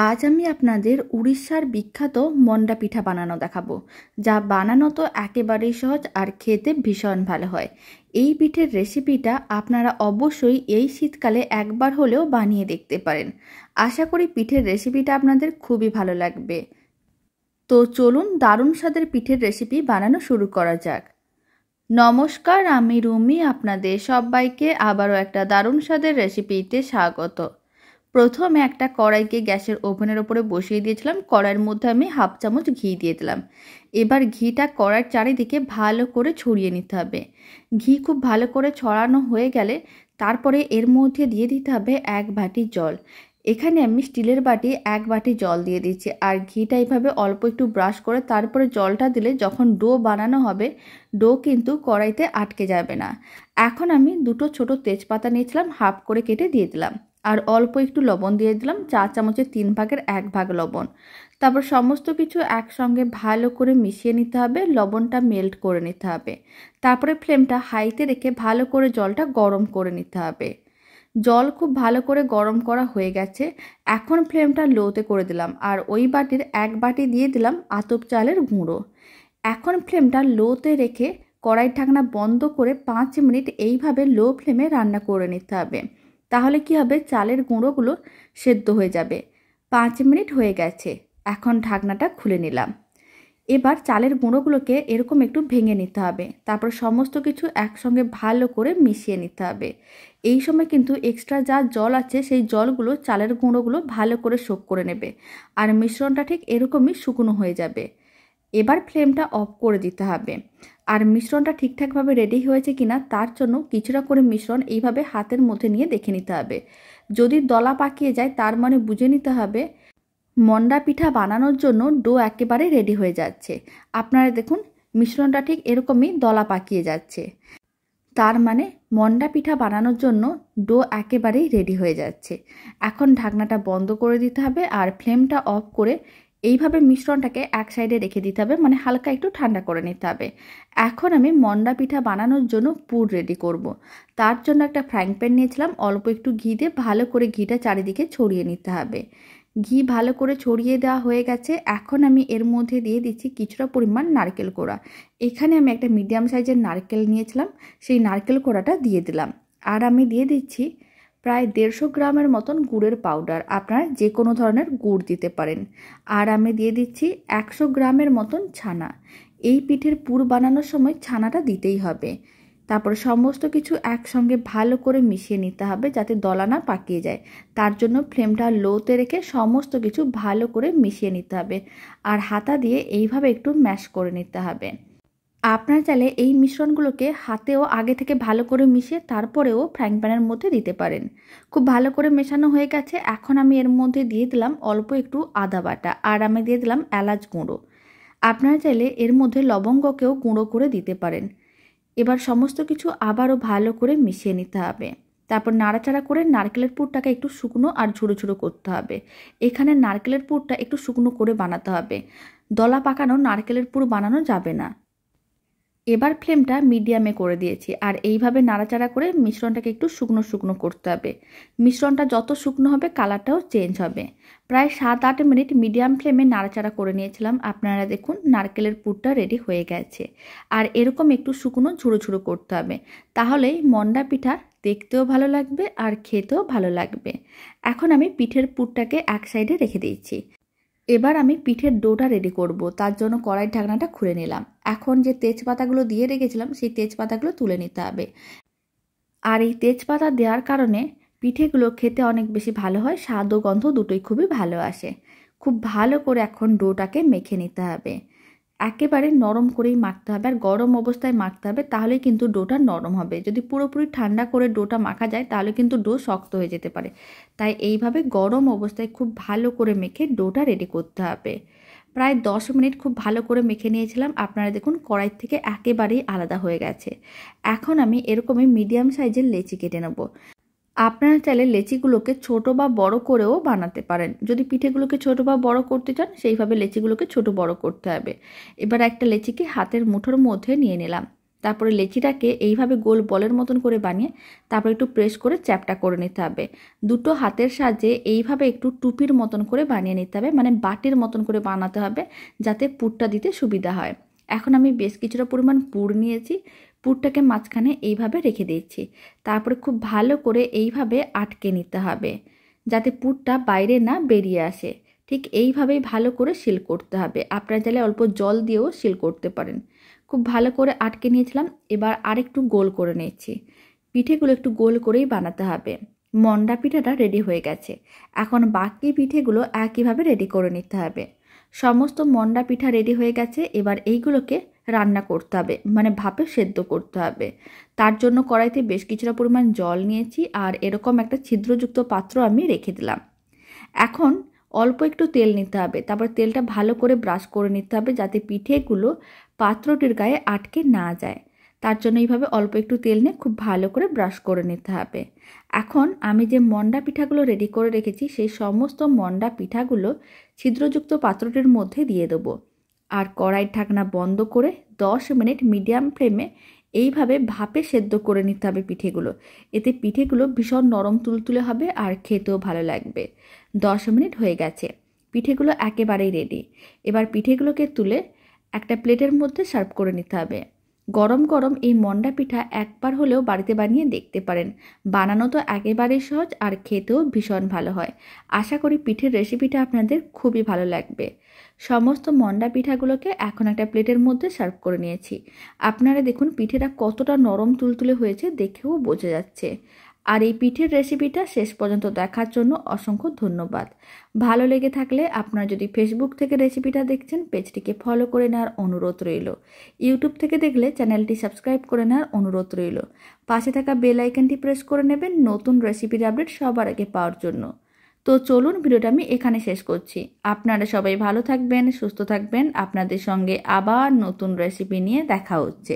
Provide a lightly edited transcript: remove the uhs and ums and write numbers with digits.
আজ আমি আপনাদের উড়িষ্যার বিখ্যাত মন্ডা পিঠা বানানো দেখাবো, যা বানানো তো একেবারেই সহজ আর খেতে ভীষণ ভালো হয়। এই পিঠের রেসিপিটা আপনারা অবশ্যই এই শীতকালে একবার হলেও বানিয়ে দেখতে পারেন। আশা করি পিঠের রেসিপিটা আপনাদের খুবই ভালো লাগবে। তো চলুন দারুণ স্বাদের পিঠের রেসিপি বানানো শুরু করা যাক। নমস্কার, আমি রুমি, আপনাদের সবাইকে আবারও একটা দারুণ স্বাদের রেসিপিতে স্বাগত। প্রথমে একটা কড়াইকে গ্যাসের ওভেনের ওপরে বসিয়ে দিয়েছিলাম। কড়াইয়ের মধ্যে আমি হাফ চামচ ঘি দিয়ে দিলাম। এবার ঘিটা কড়াইয়ের চারিদিকে ভালো করে ছড়িয়ে নিতে হবে। ঘি খুব ভালো করে ছড়ানো হয়ে গেলে তারপরে এর মধ্যে দিয়ে দিতে হবে 1 বাটি জল। এখানে আমি স্টিলের বাটি 1 বাটি জল দিয়ে দিচ্ছি। আর ঘিটা এইভাবে অল্প একটু ব্রাশ করে তারপরে জলটা দিলে যখন ডো বানানো হবে, ডো কিন্তু কড়াইতে আটকে যাবে না। এখন আমি দুটো ছোট তেজপাতা নিয়েছিলাম, হাফ করে কেটে দিয়ে দিলাম। আর অল্প একটু লবণ দিয়ে দিলাম, 4 চামচের 3 ভাগের 1 ভাগ লবণ। তারপর সমস্ত কিছু একসঙ্গে ভালো করে মিশিয়ে নিতে হবে, লবণটা মেল্ট করে নিতে হবে। তারপরে ফ্লেমটা হাইতে রেখে ভালো করে জলটা গরম করে নিতে হবে। জল খুব ভালো করে গরম করা হয়ে গেছে। এখন ফ্লেমটা লোতে করে দিলাম আর ওই বাটির 1 বাটি দিয়ে দিলাম আতপ চালের গুঁড়ো। এখন ফ্লেমটা লোতে রেখে কড়াই ঢাকনা বন্ধ করে 5 মিনিট এইভাবে লো ফ্লেমে রান্না করে নিতে হবে। তাহলে কি হবে, চালের গুঁড়োগুলো সেদ্ধ হয়ে যাবে। 5 মিনিট হয়ে গেছে। এখন ঢাকনাটা খুলে নিলাম। এবার চালের গুঁড়োগুলোকে এরকম একটু ভেঙে নিতে হবে। তারপর সমস্ত কিছু একসঙ্গে ভালো করে মিশিয়ে নিতে হবে। এই সময় কিন্তু এক্সট্রা যা জল আছে সেই জলগুলো চালের গুঁড়োগুলো ভালো করে সোক করে নেবে আর মিশ্রণটা ঠিক এরকমই শুকনো হয়ে যাবে। এবার ফ্লেমটা অফ করে দিতে হবে। আর মিশ্রণটা ঠিকঠাকভাবে রেডি হয়েছে কিনা তার জন্য কিছুটা করে মিশ্রণ এইভাবে হাতের মধ্যে নিয়ে দেখে নিতে হবে। যদি দলা পাকিয়ে যায় তার মানে বুঝে নিতে হবে মন্ডা পিঠা বানানোর জন্য ডো একেবারে রেডি হয়ে যাচ্ছে। আপনারা দেখুন মিশ্রণটা ঠিক এরকমই দলা পাকিয়ে যাচ্ছে, তার মানে মন্ডা পিঠা বানানোর জন্য ডো একেবারেই রেডি হয়ে যাচ্ছে। এখন ঢাকনাটা বন্ধ করে দিতে হবে আর ফ্লেমটা অফ করে এইভাবে মিশ্রণটাকে এক সাইডে রেখে দিতে হবে, মানে হালকা একটু ঠান্ডা করে নিতে হবে। এখন আমি মন্ডা পিঠা বানানোর জন্য পুর রেডি করব। তার জন্য একটা ফ্রাইং প্যান নিয়েছিলাম, অল্প একটু ঘি দিয়ে ভালো করে ঘিটা চারিদিকে ছড়িয়ে নিতে হবে। ঘি ভালো করে ছড়িয়ে দেওয়া হয়ে গেছে। এখন আমি এর মধ্যে দিয়ে দিচ্ছি কিছুটা পরিমাণ নারকেল কোড়া। এখানে আমি একটা মিডিয়াম সাইজের নারকেল নিয়েছিলাম, সেই নারকেল কোড়াটা দিয়ে দিলাম। আর আমি দিয়ে দিচ্ছি প্রায় 150 গ্রামের মতন গুড়ের পাউডার। আপনারা যে কোনো ধরনের গুড় দিতে পারেন। আর আমি দিয়ে দিচ্ছি 100 গ্রামের মতন ছানা। এই পিঠের পুর বানানোর সময় ছানাটা দিতেই হবে। তারপর সমস্ত কিছু একসঙ্গে ভালো করে মিশিয়ে নিতে হবে যাতে দলা না পাকিয়ে যায়। তার জন্য ফ্লেমটা লোতে রেখে সমস্ত কিছু ভালো করে মিশিয়ে নিতে হবে আর হাতা দিয়ে এইভাবে একটু ম্যাশ করে নিতে হবে। আপনারা চাইলে এই মিশ্রণগুলোকে হাতেও আগে থেকে ভালো করে মিশিয়ে তারপরেও ফ্রাইং প্যানের মধ্যে দিতে পারেন। খুব ভালো করে মেশানো হয়ে গেছে। এখন আমি এর মধ্যে দিয়ে দিলাম অল্প একটু আদা বাটা আর আমি দিয়ে দিলাম এলাচ গুঁড়ো। আপনারা চাইলে এর মধ্যে লবঙ্গকেও গুঁড়ো করে দিতে পারেন। এবার সমস্ত কিছু আবারও ভালো করে মিশিয়ে নিতে হবে। তারপর নাড়াচাড়া করে নারকেলের পুরটাকে একটু শুকনো আর ঝুড়ো ঝুড়ো করতে হবে। এখানে নারকেলের পুরটা একটু শুকনো করে বানাতে হবে, দলা পাকানো নারকেলের পুর বানানো যাবে না। এবার ফ্লেমটা মিডিয়ামে করে দিয়েছি আর এইভাবে নাড়াচাড়া করে মিশ্রণটাকে একটু শুকনো শুকনো করতে হবে। মিশ্রণটা যত শুকনো হবে কালারটাও চেঞ্জ হবে। প্রায় 7-8 মিনিট মিডিয়াম ফ্লেমে নাড়াচাড়া করে নিয়েছিলাম। আপনারা দেখুন নারকেলের পুরটা রেডি হয়ে গেছে। আর এরকম একটু শুকনো ঝুড়ো ঝুড়ো করতে হবে, তাহলেই মন্ডা পিঠা দেখতেও ভালো লাগবে আর খেতেও ভালো লাগবে। এখন আমি পিঠের পুরটাকে এক সাইডে রেখে দিয়েছি। এবার আমি পিঠের ডোটা রেডি করব। তার জন্য কড়াই ঢাকনাটা খুলে নিলাম। এখন যে তেজপাতাগুলো দিয়ে রেখেছিলাম সেই তেজপাতাগুলো তুলে নিতে হবে। আর এই তেজপাতা দেওয়ার কারণে পিঠেগুলো খেতে অনেক বেশি ভালো হয়, স্বাদ ও গন্ধ দুটোই খুবই ভালো আসে। খুব ভালো করে এখন ডোটাকে মেখে নিতে হবে। একেবারে নরম করেই মাখতে হবে আর গরম অবস্থায় মাখতে হবে, তাহলে কিন্তু ডোটা নরম হবে। যদি পুরোপুরি ঠান্ডা করে ডোটা মাখা যায় তাহলে কিন্তু ডো শক্ত হয়ে যেতে পারে। তাই এইভাবে গরম অবস্থায় খুব ভালো করে মেখে ডোটা রেডি করতে হবে। প্রায় 10 মিনিট খুব ভালো করে মেখে নিয়েছিলাম। আপনারা দেখুন কড়াই থেকে একেবারেই আলাদা হয়ে গেছে। এখন আমি এরকমই মিডিয়াম সাইজের লেচি কেটে নেব। আপনারা চাইলে লেচিগুলোকে ছোট বা বড় করেও বানাতে পারেন। যদি পিঠেগুলোকে ছোট বা বড় করতে চান সেইভাবে লেচিগুলোকে ছোট বড় করতে হবে। এবার একটা লেচিকে হাতের মুঠোর মধ্যে নিয়ে নিলাম। তারপরে লেচিটাকে এইভাবে গোল বলের মতন করে বানিয়ে তারপর একটু প্রেস করে চ্যাপটা করে নিতে হবে। দুটো হাতের সাহায্যে এইভাবে একটু টুপির মতন করে বানিয়ে নিতে হবে, মানে বাটির মতন করে বানাতে হবে যাতে পুরটা দিতে সুবিধা হয়। এখন আমি বেশ কিছুটা পরিমাণ পুর নিয়েছি, পুরটাকে মাঝখানে এইভাবে রেখে দিয়েছি। তারপরে খুব ভালো করে এইভাবে আটকে নিতে হবে যাতে পুরটা বাইরে না বেরিয়ে আসে। ঠিক এইভাবেই ভালো করে সিল করতে হবে। আপনারা চাইলে অল্প জল দিয়েও সিল করতে পারেন। খুব ভালো করে আটকে নিয়েছিলাম। এবার আরেকটু গোল করে নিয়েছি। পিঠেগুলো একটু গোল করেই বানাতে হবে। মন্ডা পিঠাটা রেডি হয়ে গেছে। এখন বাকি পিঠেগুলো একইভাবে রেডি করে নিতে হবে। সমস্ত মন্ডা পিঠা রেডি হয়ে গেছে। এবার এইগুলোকে রান্না করতে হবে, মানে ভাপে সেদ্ধ করতে হবে। তার জন্য কড়াইতে বেশ কিছুটা পরিমাণ জল নিয়েছি আর এরকম একটা ছিদ্রযুক্ত পাত্র আমি রেখে দিলাম। এখন অল্প একটু তেল নিতে হবে, তারপর তেলটা ভালো করে ব্রাশ করে নিতে হবে যাতে পিঠেগুলো পাত্রটির গায়ে আটকে না যায়। তার জন্য এইভাবে অল্প একটু তেল নিয়ে খুব ভালো করে ব্রাশ করে নিতে হবে। এখন আমি যে মন্ডা পিঠাগুলো রেডি করে রেখেছি সেই সমস্ত মন্ডা পিঠাগুলো ছিদ্রযুক্ত পাত্রটির মধ্যে দিয়ে দেবো। আর কড়াইয়ের ঢাকনা বন্ধ করে 10 মিনিট মিডিয়াম ফ্লেমে এইভাবে ভাপে সেদ্ধ করে নিতে হবে পিঠেগুলো। এতে পিঠেগুলো ভীষণ নরম তুলতুলে হবে আর খেতেও ভালো লাগবে। 10 মিনিট হয়ে গেছে, পিঠেগুলো একেবারেই রেডি। এবার পিঠেগুলোকে তুলে একটা প্লেটের মধ্যে সার্ভ করে নিতে হবে। গরম গরম এই মন্ডা পিঠা একবার হলেও বাড়িতে বানিয়ে দেখতে পারেন। বানানো তো একেবারেই সহজ আর খেতেও ভীষণ ভালো হয়। আশা করি পিঠের রেসিপিটা আপনাদের খুবই ভালো লাগবে। সমস্ত মন্ডা পিঠাগুলোকে এখন একটা প্লেটের মধ্যে সার্ভ করে নিয়েছি। আপনারা দেখুন পিঠেটা কতটা নরম তুলতুলে হয়েছে, দেখেও বোঝা যাচ্ছে। আর এই পিঠের রেসিপিটা শেষ পর্যন্ত দেখার জন্য অসংখ্য ধন্যবাদ। ভালো লেগে থাকলে আপনারা যদি ফেসবুক থেকে রেসিপিটা দেখছেন পেজটিকে ফলো করে নেওয়ার অনুরোধ রইল। ইউটিউব থেকে দেখলে চ্যানেলটি সাবস্ক্রাইব করে নেওয়ার অনুরোধ রইল। পাশে থাকা বেল আইকনটি প্রেস করে নেবেন নতুন রেসিপির আপডেট সবার আগে পাওয়ার জন্য। তো চলুন ভিডিওটা আমি এখানে শেষ করছি। আপনারা সবাই ভালো থাকবেন, সুস্থ থাকবেন। আপনাদের সঙ্গে আবার নতুন রেসিপি নিয়ে দেখা হচ্ছে।